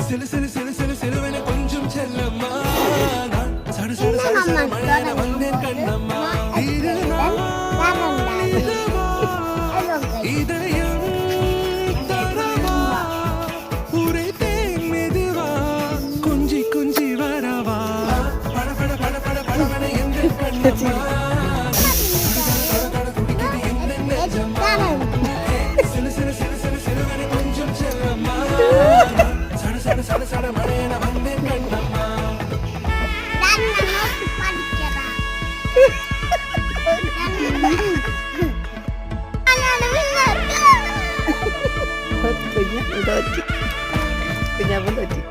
சிலு சிலு சிலு சிலு சிலுவென கொஞ்சம் செல்லம்மா நான் சடு சடு சடு சடு மழையென வந்தேன் கண்ணம்மா இதயம் தரவா உரைத்தேன் மெதுவா கொஞ்சி கொஞ்சி வரவா பட பட பட பட படவென எந்தன் கண்ணம்மா சிலு சிலு சிலு சிலு சிலுவென கொஞ்சம் செல்லம்மா சட சட சட மழையென வந்தேன் Kannamma Punya, udah cik. Punya pun cik.